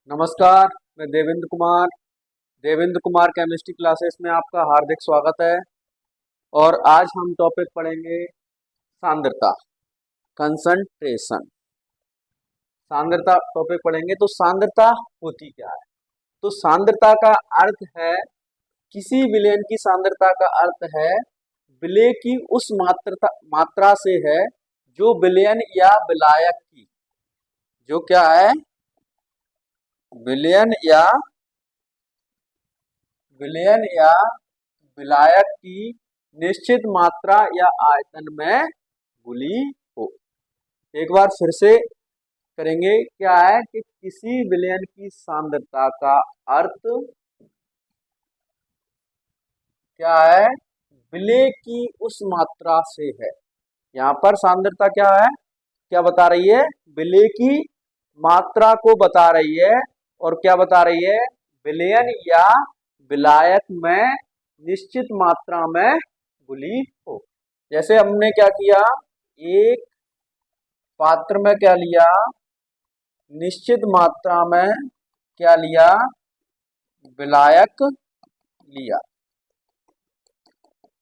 नमस्कार। मैं Devendra Kumar chemistry classes में आपका हार्दिक स्वागत है। और आज हम टॉपिक पढ़ेंगे सांद्रता, कंसंट्रेशन। सांद्रता टॉपिक पढ़ेंगे। तो सांद्रता होती क्या है? तो सांद्रता का अर्थ है, किसी विलयन की सांद्रता का अर्थ है विलेय की उस मात्रा से है जो विलयन या विलायक की, जो क्या है, विलयन या विलायक की निश्चित मात्रा या आयतन में घुली हो। एक बार फिर से करेंगे। क्या है कि किसी विलयन की सांद्रता का अर्थ क्या है, विलेय की उस मात्रा से है। यहाँ पर सांद्रता क्या है, क्या बता रही है? विलेय की मात्रा को बता रही है। और क्या बता रही है? विलयन या विलायक में निश्चित मात्रा में घुली हो। जैसे हमने क्या किया, एक पात्र में क्या लिया, निश्चित मात्रा में क्या लिया, विलायक लिया।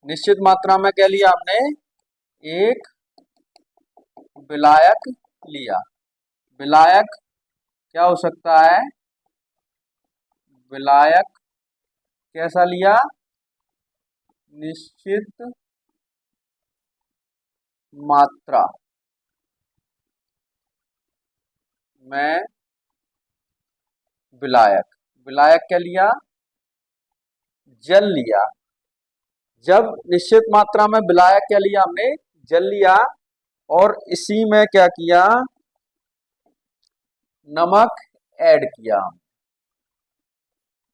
निश्चित मात्रा में क्या लिया हमने? एक विलायक लिया। विलायक क्या हो सकता है? विलायक कैसा लिया? निश्चित मात्रा में विलायक। विलायक क्या लिया? जल लिया। जब निश्चित मात्रा में विलायक क्या लिया हमने? जल लिया। और इसी में क्या किया? नमक ऐड किया।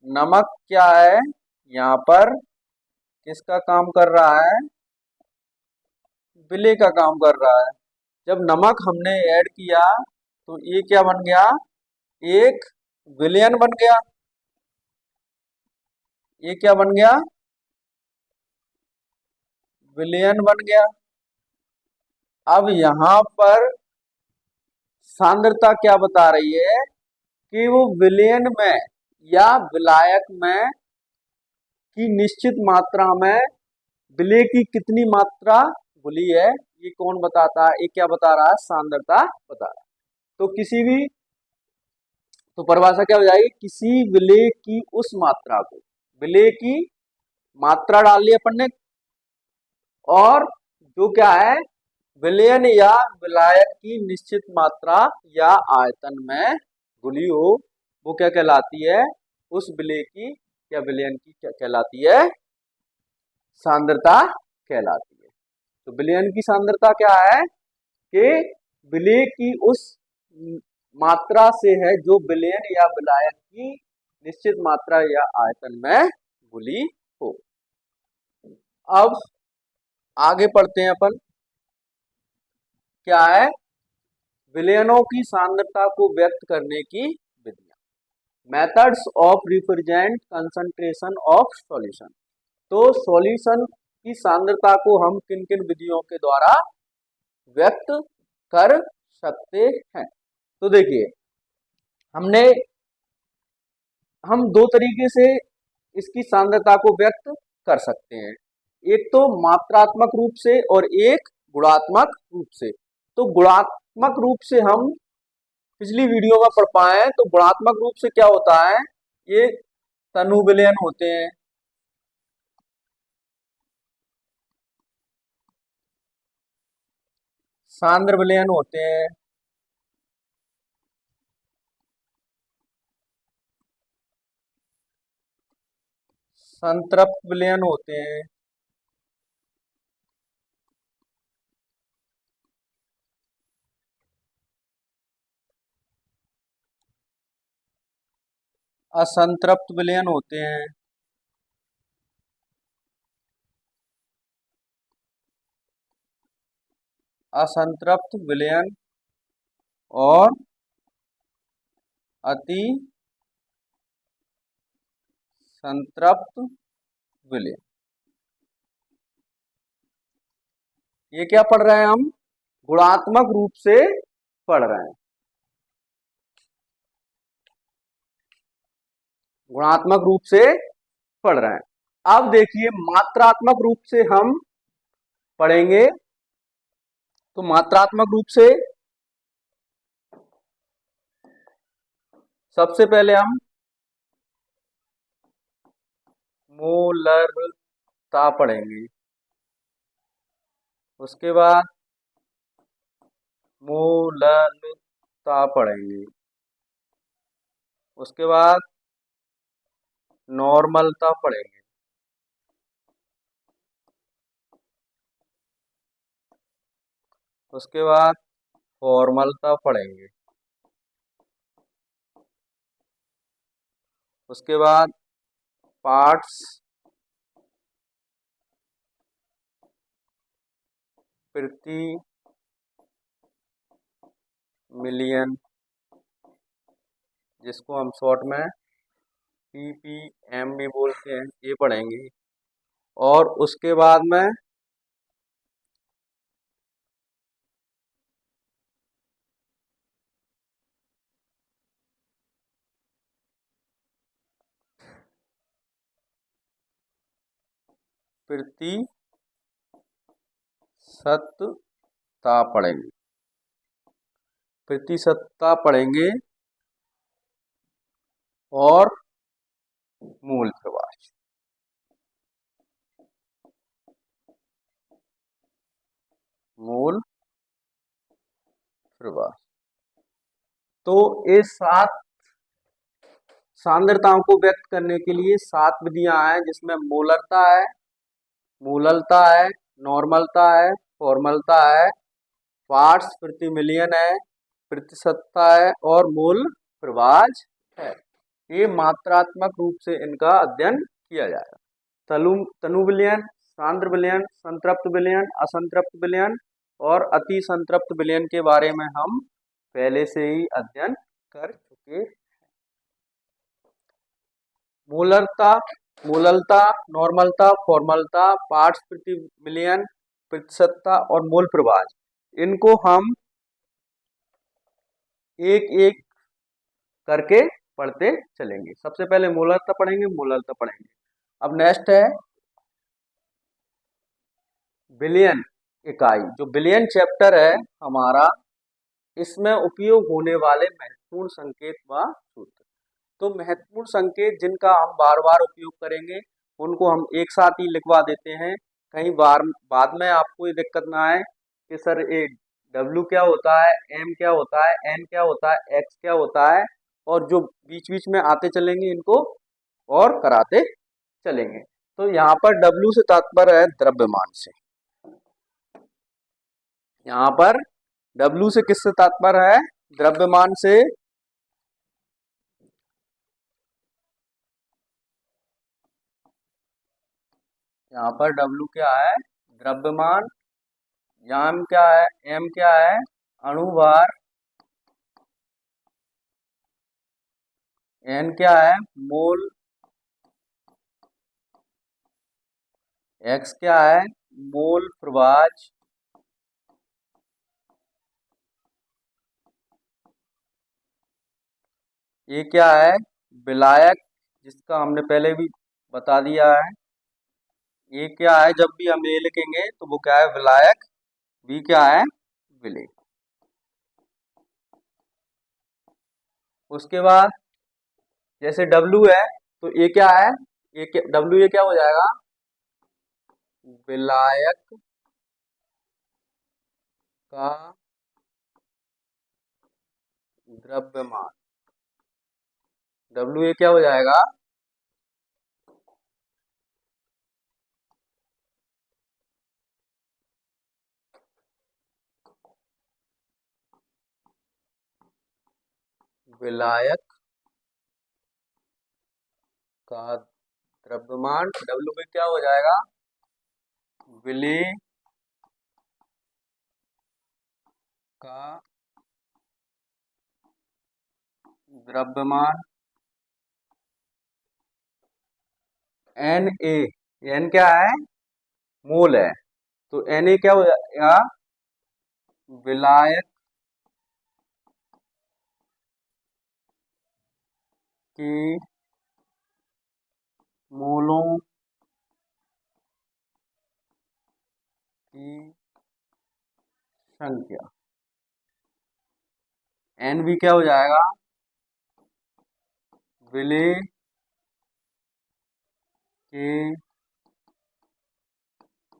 नमक क्या है, यहाँ पर किसका काम कर रहा है? विलेय का काम कर रहा है। जब नमक हमने ऐड किया तो ये क्या बन गया? एक विलयन बन गया। ये क्या बन गया? विलयन बन गया। अब यहां पर सांद्रता क्या बता रही है कि वो विलयन में या विलायक में की निश्चित मात्रा में विलेय की कितनी मात्रा घुली है, ये कौन बताता है? ये क्या बता रहा है? सांद्रता बता रहा है। तो किसी भी, तो परिभाषा क्या हो जाएगी? किसी विलेय की उस मात्रा को, विलेय की मात्रा डाल ली अपन ने, और जो क्या है, विलयन या विलायक की निश्चित मात्रा या आयतन में घुली हो, वो क्या कहलाती है? उस विलेय की या विलयन की क्या कहलाती है? सांद्रता कहलाती है। तो विलयन की सांद्रता क्या है कि विलेय की उस मात्रा से है जो विलयन या विलायक की निश्चित मात्रा या आयतन में घुली हो। अब आगे पढ़ते हैं अपन। क्या है? विलयनों की सांद्रता को व्यक्त करने की विधियां। Methods of represent concentration of solution. तो सॉल्यूशन की सांद्रता को हम किन किन विधियों के द्वारा व्यक्त कर सकते हैं? तो देखिए, हम दो तरीके से इसकी सांद्रता को व्यक्त कर सकते हैं। एक तो मात्रात्मक रूप से और एक गुणात्मक रूप से। तो गुणात्मक रूप से हम पिछली वीडियो में पढ़ पाए हैं। तो गुणात्मक रूप से क्या होता है? ये तनु विलयन होते हैं, सांद्र विलयन होते हैं, संतृप्त विलयन होते हैं, असंतृप्त विलयन होते हैं, असंतृप्त विलयन और अति संतृप्त विलयन। ये क्या पढ़ रहे हैं हम? गुणात्मक रूप से पढ़ रहे हैं। गुणात्मक रूप से पढ़ रहे हैं। अब देखिए मात्रात्मक रूप से हम पढ़ेंगे। तो मात्रात्मक रूप से सबसे पहले हम मोलरता पढ़ेंगे, उसके बाद मोललता पढ़ेंगे, उसके बाद नॉर्मलता पढ़ेंगे, उसके बाद फॉर्मलता पढ़ेंगे, उसके बाद पार्ट्स प्रति मिलियन, जिसको हम शॉर्ट में ppm भी बोलते हैं, ये पढ़ेंगे। और उसके बाद में प्रतिशतता पढ़ेंगे, प्रतिशतता पढ़ेंगे और मूल प्रवाह, मूल प्रवाह। तो ये 7 सांद्रताओं को व्यक्त करने के लिए 7 विधियां हैं, जिसमें मोलरता है, मूललता है, नॉर्मलता है, फॉर्मलता है, पार्ट्स प्रति मिलियन है, प्रतिशतता है और मूल प्रवाह है। ये मात्रात्मक रूप से इनका अध्ययन किया जाएगा। तनु विलयन, सांद्र विलयन, संतृप्त विलयन, असंतृप्त विलयन और अति संतृप्त विलयन के बारे में हम पहले से ही अध्ययन कर चुके हैं। मूलरता, मूललता, नॉर्मलता, फॉर्मलता, पार्ट्स प्रति मिलियन, प्रतिशतता और मूल प्रवाह, इनको हम एक एक करके पढ़ते चलेंगे। सबसे पहले मूलरता पढ़ेंगे, मूललता पढ़ेंगे। अब नेक्स्ट है विलयन इकाई। जो विलयन चैप्टर है हमारा, इसमें उपयोग होने वाले महत्वपूर्ण संकेत व सूत्र। तो महत्वपूर्ण संकेत जिनका हम बार बार उपयोग करेंगे, उनको हम एक साथ ही लिखवा देते हैं। कहीं बार बाद में आपको ये दिक्कत ना आए कि सर ये W क्या होता है, M क्या होता है, N क्या होता है, X क्या होता है, और जो बीच बीच में आते चलेंगे इनको और कराते चलेंगे। तो यहाँ पर W से तात्पर्य है द्रव्यमान से। यहाँ पर W से किससे तात्पर्य है? द्रव्यमान से। यहाँ पर W क्या है? द्रव्यमान। यहाँ M क्या है? M क्या है? अणुभार। N क्या है? मोल। X क्या है? मोल प्रवाह। ये क्या है? विलायक, जिसका हमने पहले भी बता दिया है। ये क्या है? जब भी हम ये लिखेंगे तो वो क्या है? विलायक। V क्या है? विलेय। उसके बाद जैसे W है, तो ये क्या है? ये क्या, W ये क्या हो जाएगा? विलायक का द्रव्यमान। W ये क्या हो जाएगा? विलायक का द्रव्यमान। W पे क्या हो जाएगा? विलेय का द्रव्यमान। Na, N क्या है? मोल है। तो Na क्या हो जाएगा? विलायक की मोलों की संख्या। एन भी क्या हो जाएगा, विलेय के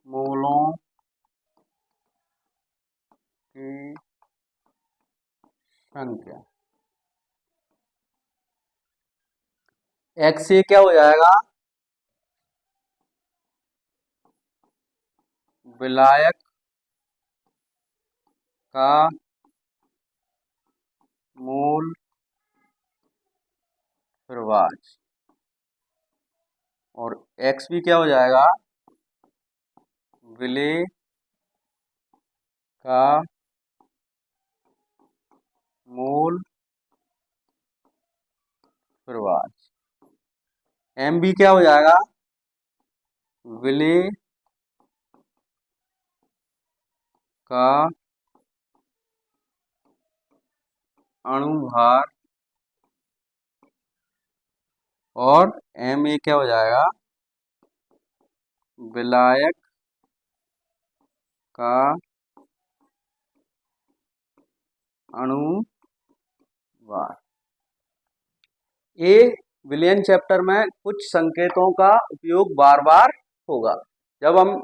मोलों की संख्या। एक्स से क्या हो जाएगा, विलायक का मूल प्रवाच। और एक्स भी क्या हो जाएगा, विलेय का मूल प्रवाच। एम भी क्या हो जाएगा, विलेय का अणुभार। और एम ए क्या हो जाएगा, विलायक का अणुभार। ये विलियन चैप्टर में कुछ संकेतों का उपयोग बार बार होगा। जब हम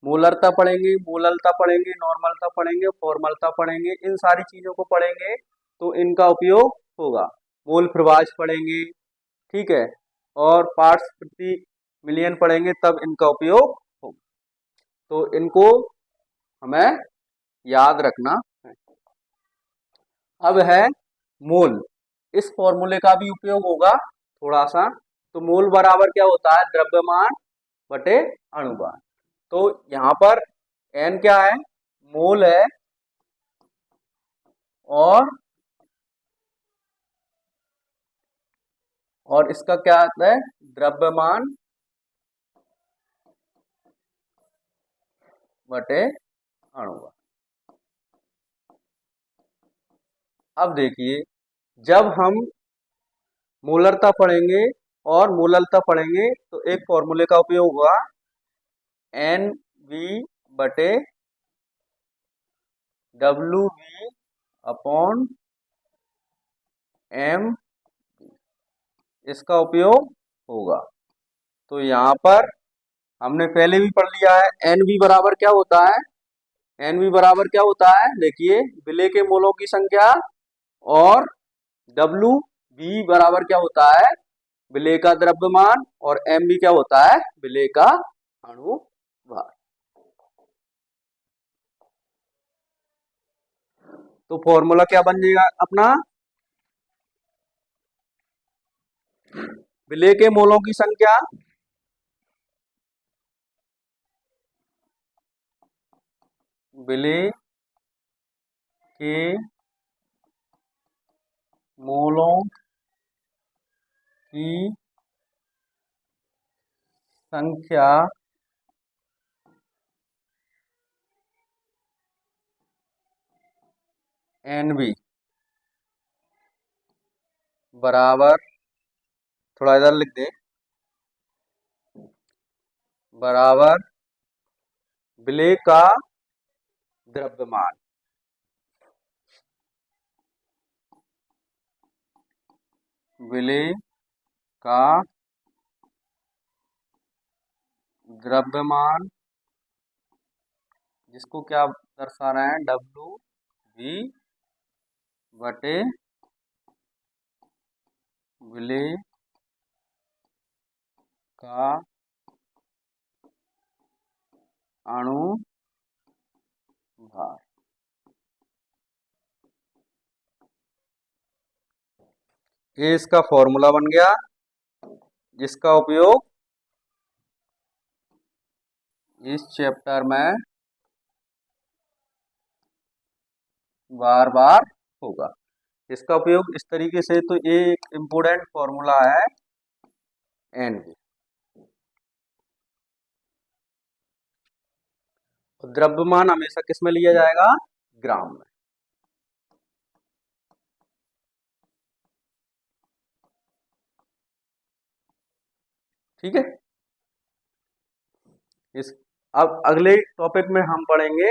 मोलरता पढ़ेंगे, मोललता पढ़ेंगे, नॉर्मलता पढ़ेंगे, फॉर्मलता पढ़ेंगे, इन सारी चीजों को पढ़ेंगे तो इनका उपयोग होगा। मोल प्रवाच पढ़ेंगे, ठीक है, और पार्ट्स प्रति मिलियन पढ़ेंगे तब इनका उपयोग होगा। तो इनको हमें याद रखना है। अब है मोल। इस फॉर्मूले का भी उपयोग होगा थोड़ा सा। तो मोल बराबर क्या होता है, द्रव्यमान बटे अणुभार। तो यहां पर एन क्या है, मोल है, और इसका क्या आता है, द्रव्यमान बटे अणुभार। अब देखिए, जब हम मोलरता पढ़ेंगे और मोललता पढ़ेंगे तो एक फॉर्मूले का उपयोग होगा, एन वी बटे डब्ल्यू वी अपॉन एम, इसका उपयोग होगा। तो यहाँ पर हमने पहले भी पढ़ लिया है, एन वी बराबर क्या होता है, एन वी बराबर क्या होता है, देखिए, विलेय के मोलों की संख्या, और डब्ल्यू वी बराबर क्या होता है, विलेय का द्रव्यमान, और एम भी क्या होता है, विलेय का अणुभार। तो फॉर्मूला क्या बन जाएगा अपना, विलेय के मोलों की संख्या विलेय के मोलों की संख्या एन बी बराबर, थोड़ा इधर लिख दे, बराबर विलेय का द्रव्यमान, विलेय का द्रव्यमान, जिसको क्या दर्शा रहे हैं, डब्ल्यू वी बटे विलेय का अणुभार। ये इसका फॉर्मूला बन गया, जिसका उपयोग इस चैप्टर में बार बार होगा। इसका उपयोग इस तरीके से, तो ये एक इम्पोर्टेंट फॉर्मूला है एन बी। द्रव्यमान हमेशा किस में लिया जाएगा, ग्राम में। ठीक है। इस अब अगले टॉपिक में हम पढ़ेंगे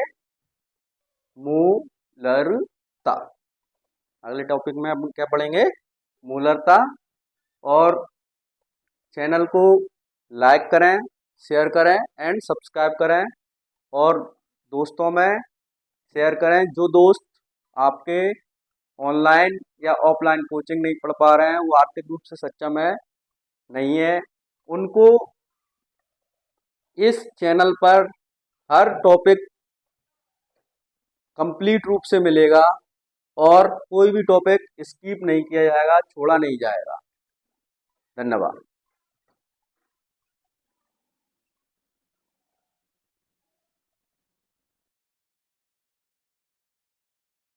मूलरता। अगले टॉपिक में हम क्या पढ़ेंगे? मूलरता। और चैनल को लाइक करें, शेयर करें एंड सब्सक्राइब करें, और दोस्तों में शेयर करें। जो दोस्त आपके ऑनलाइन या ऑफलाइन कोचिंग नहीं पढ़ पा रहे हैं, वो आर्थिक रूप से सक्षम है नहीं है, उनको इस चैनल पर हर टॉपिक कंप्लीट रूप से मिलेगा और कोई भी टॉपिक स्किप नहीं किया जाएगा, छोड़ा नहीं जाएगा। धन्यवाद।